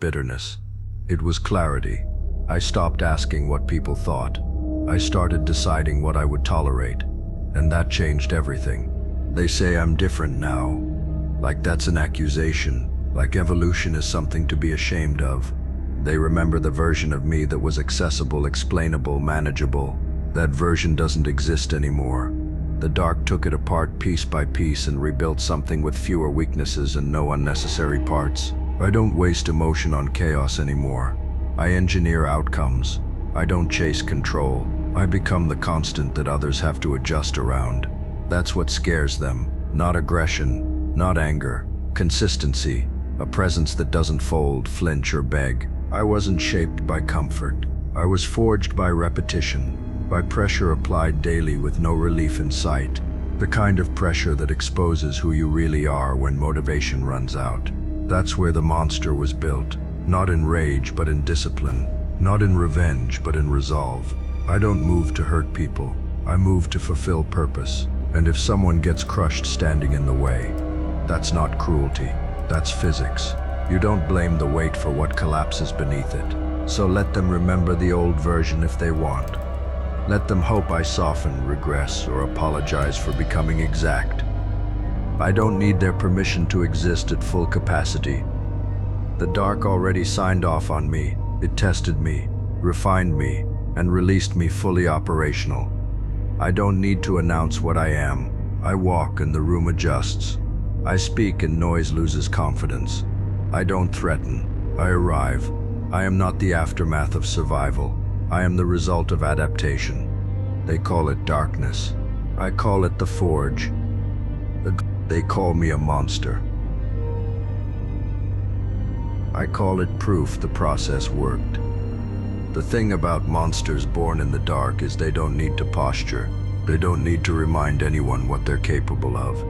bitterness. It was clarity. I stopped asking what people thought. I started deciding what I would tolerate, and that changed everything. They say I'm different now, like that's an accusation, like evolution is something to be ashamed of. They remember the version of me that was accessible, explainable, manageable. That version doesn't exist anymore. The dark took it apart piece by piece and rebuilt something with fewer weaknesses and no unnecessary parts. I don't waste emotion on chaos anymore. I engineer outcomes. I don't chase control. I become the constant that others have to adjust around. That's what scares them. Not aggression, not anger. Consistency. A presence that doesn't fold, flinch, or beg. I wasn't shaped by comfort. I was forged by repetition, by pressure applied daily with no relief in sight. The kind of pressure that exposes who you really are when motivation runs out. That's where the monster was built. Not in rage, but in discipline. Not in revenge, but in resolve. I don't move to hurt people. I move to fulfill purpose. And if someone gets crushed standing in the way, that's not cruelty. That's physics. You don't blame the weight for what collapses beneath it. So let them remember the old version if they want. Let them hope I soften, regress, or apologize for becoming exact. I don't need their permission to exist at full capacity. The dark already signed off on me. It tested me, refined me, and released me fully operational. I don't need to announce what I am. I walk and the room adjusts. I speak and noise loses confidence. I don't threaten. I arrive. I am not the aftermath of survival. I am the result of adaptation. They call it darkness. I call it the forge. They call me a monster. I call it proof the process worked. The thing about monsters born in the dark is they don't need to posture. They don't need to remind anyone what they're capable of.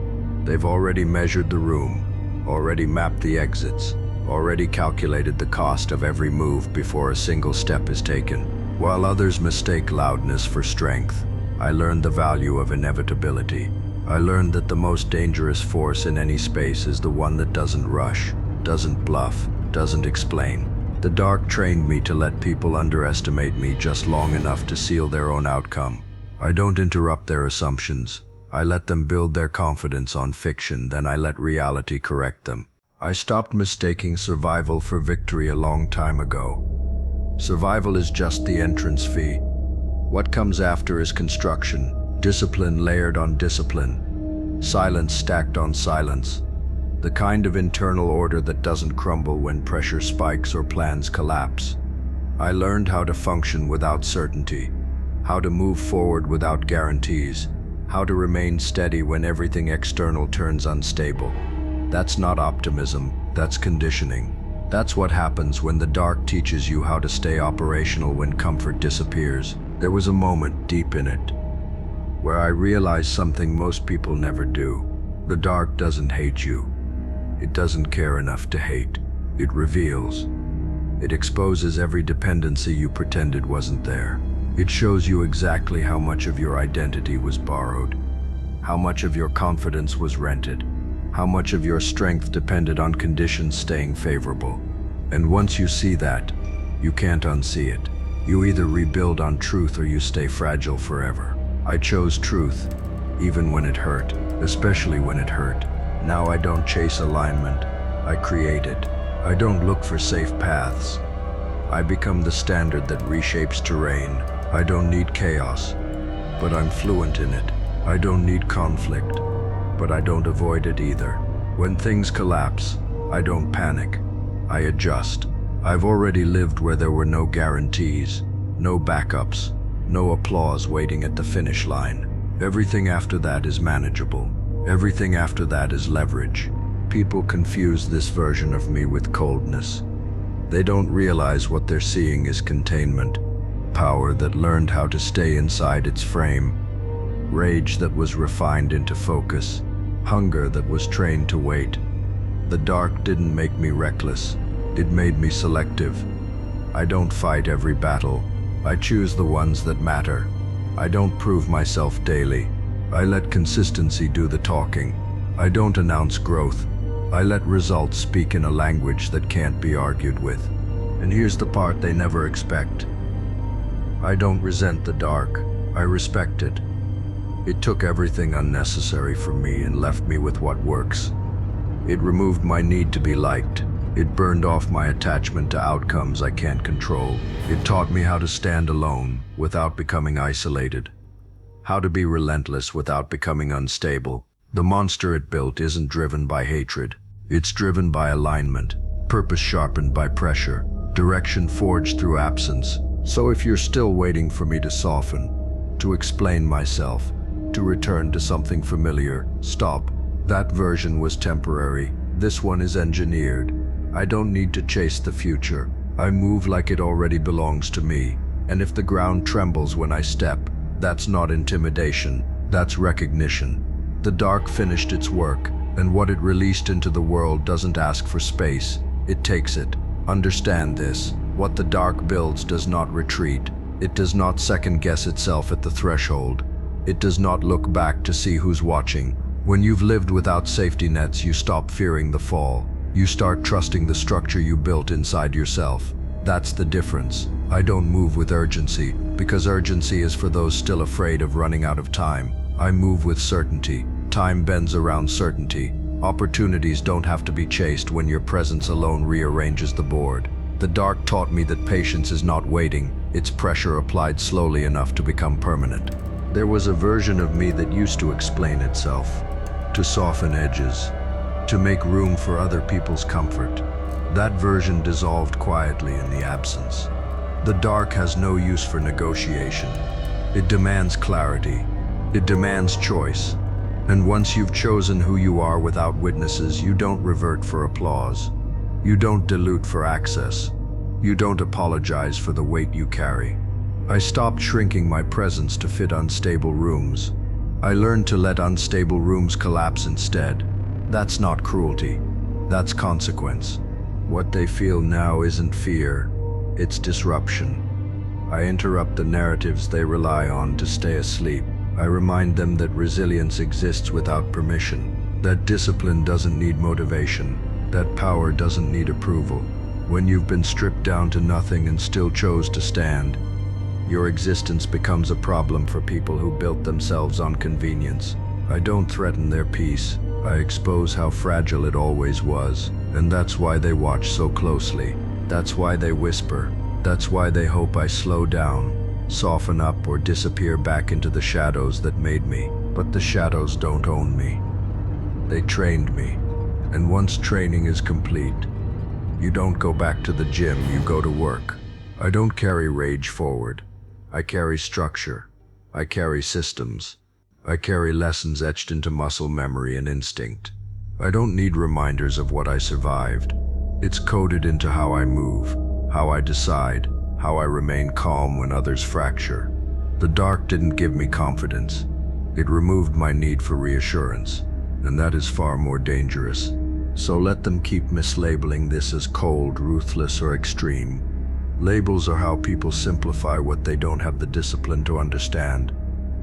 They've already measured the room, already mapped the exits, already calculated the cost of every move before a single step is taken. While others mistake loudness for strength, I learned the value of inevitability. I learned that the most dangerous force in any space is the one that doesn't rush, doesn't bluff, doesn't explain. The dark trained me to let people underestimate me just long enough to seal their own outcome. I don't interrupt their assumptions. I let them build their confidence on fiction, then I let reality correct them. I stopped mistaking survival for victory a long time ago. Survival is just the entrance fee. What comes after is construction, discipline layered on discipline, silence stacked on silence. The kind of internal order that doesn't crumble when pressure spikes or plans collapse. I learned how to function without certainty, how to move forward without guarantees, how to remain steady when everything external turns unstable. That's not optimism, that's conditioning. That's what happens when the dark teaches you how to stay operational when comfort disappears. There was a moment deep in it where I realized something most people never do. The dark doesn't hate you. It doesn't care enough to hate. It reveals. It exposes every dependency you pretended wasn't there. It shows you exactly how much of your identity was borrowed, how much of your confidence was rented, how much of your strength depended on conditions staying favorable. And once you see that, you can't unsee it. You either rebuild on truth or you stay fragile forever. I chose truth, even when it hurt, especially when it hurt. Now I don't chase alignment, I create it. I don't look for safe paths. I become the standard that reshapes terrain. I don't need chaos, but I'm fluent in it. I don't need conflict, but I don't avoid it either. When things collapse, I don't panic. I adjust. I've already lived where there were no guarantees, no backups, no applause waiting at the finish line. Everything after that is manageable. Everything after that is leverage. People confuse this version of me with coldness. They don't realize what they're seeing is containment, power that learned how to stay inside its frame, rage that was refined into focus, hunger that was trained to wait. The dark didn't make me reckless. It made me selective. I don't fight every battle. I choose the ones that matter. I don't prove myself daily. I let consistency do the talking. I don't announce growth. I let results speak in a language that can't be argued with. And here's the part they never expect. I don't resent the dark, I respect it. It took everything unnecessary from me and left me with what works. It removed my need to be liked. It burned off my attachment to outcomes I can't control. It taught me how to stand alone without becoming isolated. How to be relentless without becoming unstable. The monster it built isn't driven by hatred. It's driven by alignment, purpose sharpened by pressure, direction forged through absence. So if you're still waiting for me to soften, to explain myself, to return to something familiar, stop. That version was temporary. This one is engineered. I don't need to chase the future. I move like it already belongs to me. And if the ground trembles when I step, that's not intimidation, that's recognition. The dark finished its work, and what it released into the world doesn't ask for space, it takes it. Understand this, what the dark builds does not retreat. It does not second-guess itself at the threshold. It does not look back to see who's watching. When you've lived without safety nets, you stop fearing the fall. You start trusting the structure you built inside yourself. That's the difference. I don't move with urgency, because urgency is for those still afraid of running out of time. I move with certainty. Time bends around certainty. Opportunities don't have to be chased when your presence alone rearranges the board. The dark taught me that patience is not waiting, it's pressure applied slowly enough to become permanent. There was a version of me that used to explain itself, to soften edges, to make room for other people's comfort. That version dissolved quietly in the absence. The dark has no use for negotiation. It demands clarity. It demands choice. And once you've chosen who you are without witnesses, you don't revert for applause. You don't dilute for access. You don't apologize for the weight you carry. I stopped shrinking my presence to fit unstable rooms. I learned to let unstable rooms collapse instead. That's not cruelty. That's consequence. What they feel now isn't fear, it's disruption. I interrupt the narratives they rely on to stay asleep. I remind them that resilience exists without permission, that discipline doesn't need motivation, that power doesn't need approval. When you've been stripped down to nothing and still chose to stand, your existence becomes a problem for people who built themselves on convenience. I don't threaten their peace. I expose how fragile it always was, and that's why they watch so closely. That's why they whisper. That's why they hope I slow down, soften up, or disappear back into the shadows that made me. But the shadows don't own me. They trained me, and once training is complete, you don't go back to the gym, you go to work. I don't carry rage forward. I carry structure. I carry systems. I carry lessons etched into muscle memory and instinct. I don't need reminders of what I survived. It's coded into how I move, how I decide, how I remain calm when others fracture. The dark didn't give me confidence. It removed my need for reassurance, and that is far more dangerous. So let them keep mislabeling this as cold, ruthless, or extreme. Labels are how people simplify what they don't have the discipline to understand.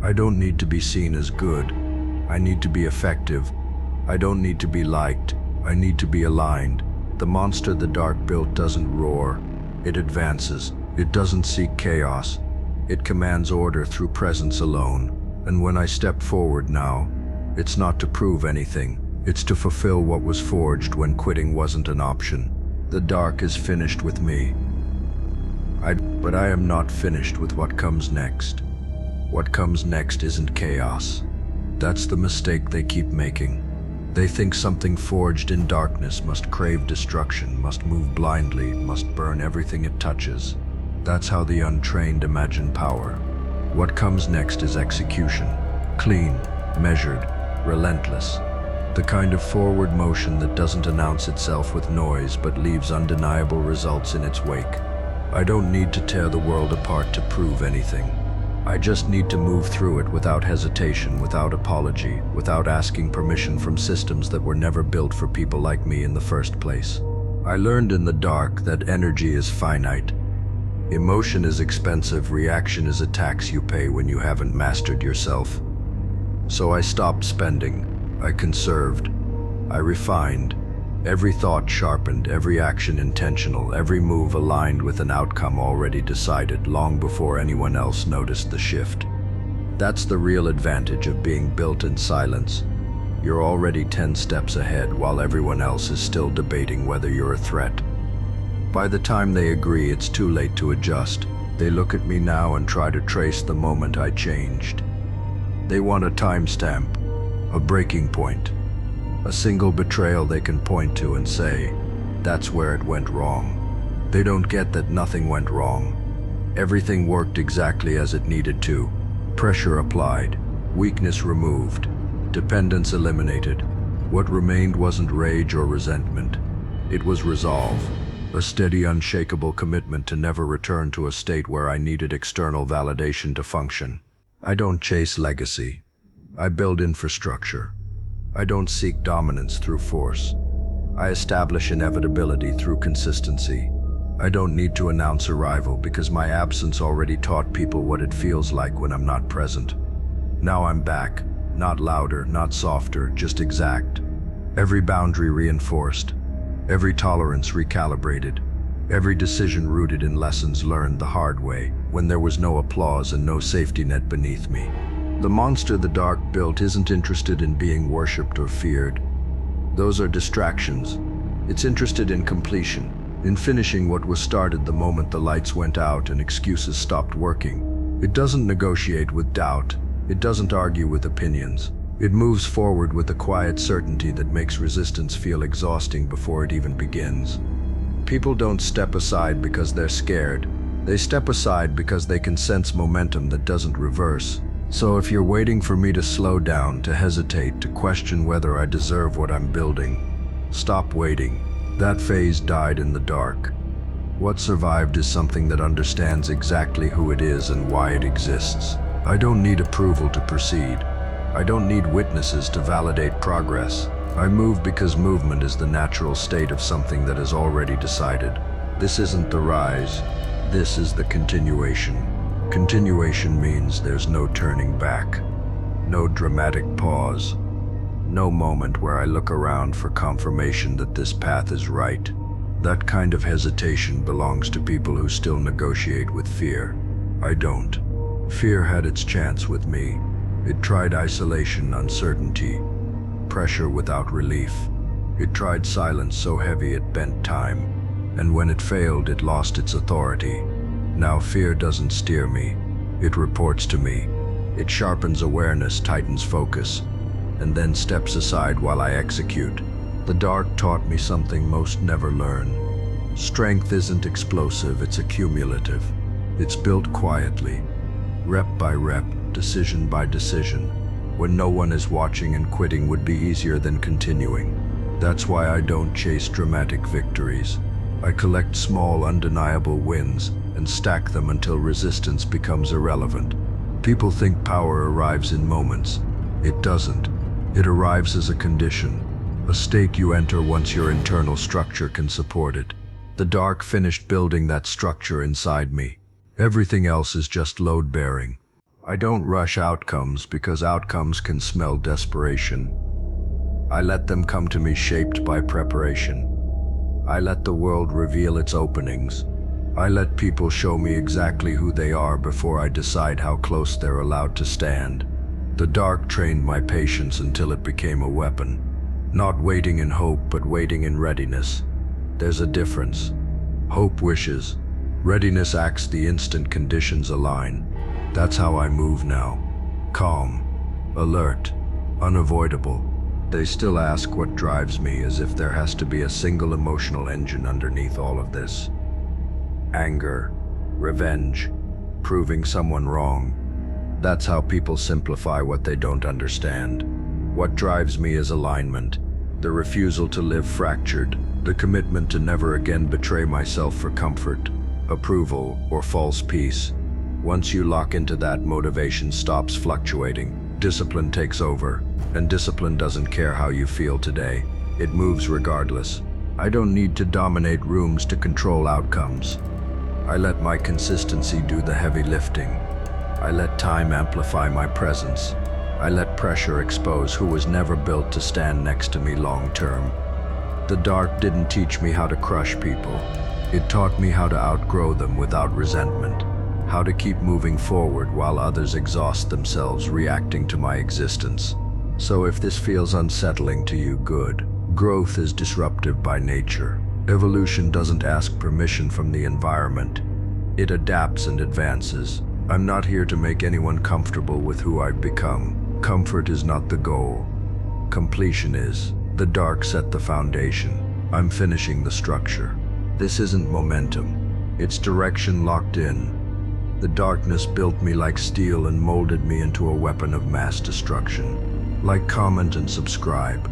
I don't need to be seen as good. I need to be effective. I don't need to be liked. I need to be aligned. The monster the dark built doesn't roar. It advances. It doesn't seek chaos. It commands order through presence alone. And when I step forward now, it's not to prove anything. It's to fulfill what was forged when quitting wasn't an option. The dark is finished with me. But I am not finished with what comes next. What comes next isn't chaos. That's the mistake they keep making. They think something forged in darkness must crave destruction, must move blindly, must burn everything it touches. That's how the untrained imagine power. What comes next is execution. Clean, measured, relentless. The kind of forward motion that doesn't announce itself with noise but leaves undeniable results in its wake. I don't need to tear the world apart to prove anything. I just need to move through it without hesitation, without apology, without asking permission from systems that were never built for people like me in the first place. I learned in the dark that energy is finite. Emotion is expensive, reaction is a tax you pay when you haven't mastered yourself. So I stopped spending. I conserved. I refined. Every thought sharpened, every action intentional, every move aligned with an outcome already decided long before anyone else noticed the shift. That's the real advantage of being built in silence. You're already 10 steps ahead while everyone else is still debating whether you're a threat. By the time they agree, it's too late to adjust. They look at me now and try to trace the moment I changed. They want a timestamp, a breaking point, a single betrayal they can point to and say, that's where it went wrong. They don't get that nothing went wrong. Everything worked exactly as it needed to. Pressure applied, weakness removed, dependence eliminated. What remained wasn't rage or resentment. It was resolve, a steady, unshakable commitment to never return to a state where I needed external validation to function. I don't chase legacy. I build infrastructure. I don't seek dominance through force. I establish inevitability through consistency. I don't need to announce arrival because my absence already taught people what it feels like when I'm not present. Now I'm back, not louder, not softer, just exact. Every boundary reinforced, every tolerance recalibrated, every decision rooted in lessons learned the hard way when there was no applause and no safety net beneath me. The monster the dark built isn't interested in being worshipped or feared. Those are distractions. It's interested in completion, in finishing what was started the moment the lights went out and excuses stopped working. It doesn't negotiate with doubt. It doesn't argue with opinions. It moves forward with a quiet certainty that makes resistance feel exhausting before it even begins. People don't step aside because they're scared. They step aside because they can sense momentum that doesn't reverse. So if you're waiting for me to slow down, to hesitate, to question whether I deserve what I'm building, stop waiting. That phase died in the dark. What survived is something that understands exactly who it is and why it exists. I don't need approval to proceed. I don't need witnesses to validate progress. I move because movement is the natural state of something that is already decided. This isn't the rise. This is the continuation. Continuation means there's no turning back, no dramatic pause, no moment where I look around for confirmation that this path is right. That kind of hesitation belongs to people who still negotiate with fear. I don't. Fear had its chance with me. It tried isolation, uncertainty, pressure without relief. It tried silence so heavy it bent time, and when it failed, it lost its authority. Now fear doesn't steer me. It reports to me. It sharpens awareness, tightens focus, and then steps aside while I execute. The dark taught me something most never learn. Strength isn't explosive, it's accumulative. It's built quietly, rep by rep, decision by decision. When no one is watching, and quitting would be easier than continuing. That's why I don't chase dramatic victories. I collect small, undeniable wins and stack them until resistance becomes irrelevant. People think power arrives in moments. It doesn't. It arrives as a condition, a state you enter once your internal structure can support it. The dark finished building that structure inside me. Everything else is just load-bearing. I don't rush outcomes because outcomes can smell desperation. I let them come to me shaped by preparation. I let the world reveal its openings. I let people show me exactly who they are before I decide how close they're allowed to stand. The dark trained my patience until it became a weapon. Not waiting in hope, but waiting in readiness. There's a difference. Hope wishes. Readiness acts the instant conditions align. That's how I move now. Calm, alert, unavoidable. They still ask what drives me, as if there has to be a single emotional engine underneath all of this. Anger, revenge, proving someone wrong. That's how people simplify what they don't understand. What drives me is alignment, the refusal to live fractured, the commitment to never again betray myself for comfort, approval, or false peace. Once you lock into that, motivation stops fluctuating. Discipline takes over, and discipline doesn't care how you feel today. It moves regardless. I don't need to dominate rooms to control outcomes. I let my consistency do the heavy lifting. I let time amplify my presence. I let pressure expose who was never built to stand next to me long term. The dark didn't teach me how to crush people. It taught me how to outgrow them without resentment, how to keep moving forward while others exhaust themselves reacting to my existence. So if this feels unsettling to you, good. Growth is disruptive by nature. Evolution doesn't ask permission from the environment. It adapts and advances. I'm not here to make anyone comfortable with who I've become. Comfort is not the goal. Completion is. The dark set the foundation. I'm finishing the structure. This isn't momentum. It's direction locked in. The darkness built me like steel and molded me into a weapon of mass destruction. Like, comment, and subscribe.